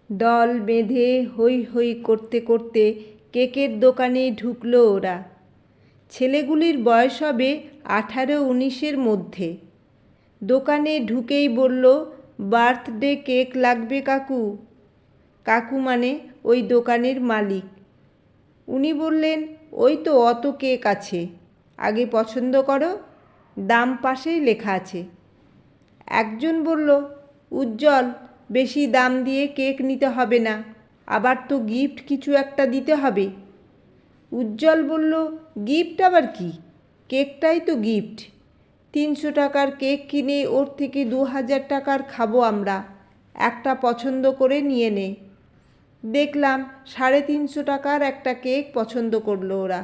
দল বেঁধে হৈ হৈ করতে করতে কেকের দোকানে ঢুকলো ওরা। ছেলেগুলির বয়স হবে 18-19-এর মধ্যে। দোকানে ঢুকেই বলল, বার্থডে কেক লাগবে কাকু। কাকু মানে ওই দোকানের মালিক। উনি বললেন, ওই তো অত কেক আছে, আগে পছন্দ করো, দাম পাশেই লেখা আছে। একজন বলল, উজ্জ্বল, বেশি দাম দিয়ে কেক নিতে হবে না, আবার তো গিফট কিছু একটা দিতে হবে। উজ্জ্বল বলল, গিফট আবার কি? কেকটাই তো গিফট। 300 টাকার কেক কিনে ওর থেকে 2000 টাকার খাবো আমরা, একটা পছন্দ করে নিয়ে নে। দেখলাম 350 টাকার একটা কেক পছন্দ করলো ওরা।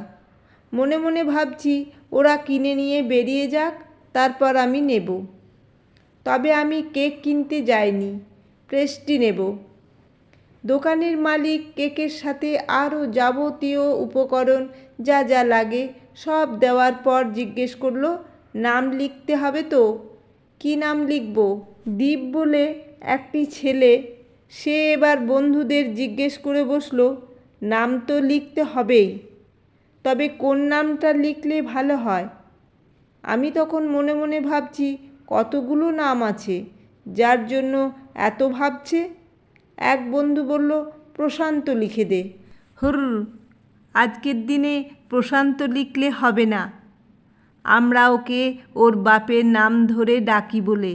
মনে মনে ভাবছি, ওরা কিনে নিয়ে বেরিয়ে যাক, তারপর আমি নেব। তবে আমি কেক কিনতে যাইনি, পেস্ট্রি নেব। দোকানের মালিক কেকের সাথে আরও যাবতীয় উপকরণ যা যা লাগে সব দেওয়ার পর জিজ্ঞেস করলো, নাম লিখতে হবে তো? কি নাম লিখব? দীপ বলে একটি ছেলে, সে এবার বন্ধুদের জিজ্ঞেস করে বসলো, নাম তো লিখতে হবেই, তবে কোন নামটা লিখলে ভালো হয়? আমি তখন মনে মনে ভাবছি, কতগুলো নাম আছে, যার জন্য এত ভাবছে। এক বন্ধু বলল, প্রশান্ত লিখে দে। হুর, আজকের দিনে প্রশান্ত লিখলে হবে না, আমরা ওকে ওর বাপের নাম ধরে ডাকি বলে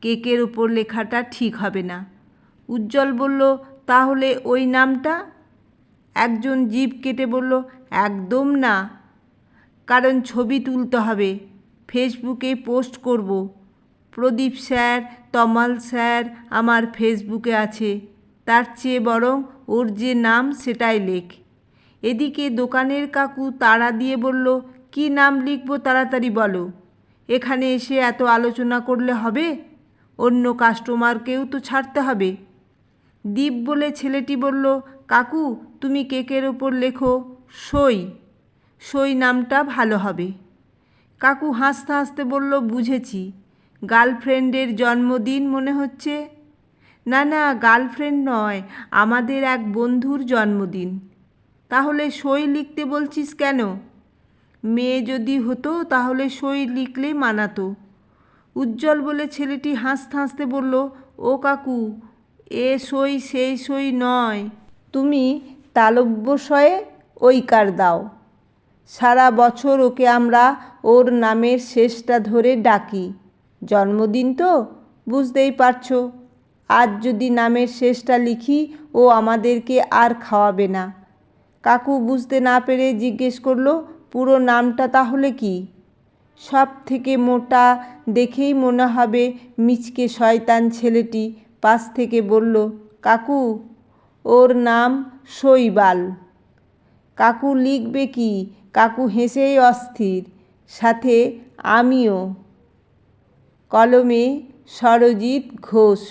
কেকের ওপর লেখাটা ঠিক হবে না। উজ্জ্বল বলল, তাহলে ওই নামটা? একজন জিভ কেটে বলল, একদম না, কারণ ছবি তুলতে হবে, ফেসবুকে পোস্ট করব। প্রদীপ স্যার, তমাল স্যার আমার ফেসবুকে আছে, তার চেয়ে বরং ওর যে নাম সেটাই লেখ। এদিকে দোকানের কাকু তাড়া দিয়ে বলল, কি নাম লিখব তাড়াতাড়ি বলো, এখানে এসে এত আলোচনা করলে হবে? অন্য কাস্টমারকেও তো ছাড়তে হবে। দীপ বলে ছেলেটি বলল, কাকু তুমি কেকের ওপর লেখো সই, সই নামটা ভালো হবে। কাকু হাসতে হাসতে বলল, বুঝেছি, গার্লফ্রেন্ডের জন্মদিন মনে হচ্ছে। না না, গার্লফ্রেন্ড নয়, আমাদের এক বন্ধুর জন্মদিন। তাহলে সই লিখতে বলছিস কেন? মেয়ে যদি হতো তাহলে সই লিখলে মানাতো। উজ্জ্বল বলে ছেলেটি হাসতে হাসতে বলল, ও কাকু, এ সই সেই সই নয়, তুমি তালব্যস্বয়ে ঐকার দাও। সারা বছর ওকে আমরা ওর নামের শেষটা ধরে ডাকি, জন্মদিন তো বুঝতেই পারছো। আজ যদি নামের শেষটা লিখি, ও আমাদেরকে আর খাওয়াবে না। কাকু বুঝতে না পেরে জিজ্ঞেস করলো, পুরো নামটা তাহলে কি? সব থেকে মোটা দেখেই মনে হবে মিচকে শয়তান ছেলেটি পাশ থেকে বলল, কাকু, ওর নাম শৈবাল। কাকু লিখবে কি? কাকু হেসেই অস্থির, সাথে আমিও। কলমে সরজিৎ ঘোষ।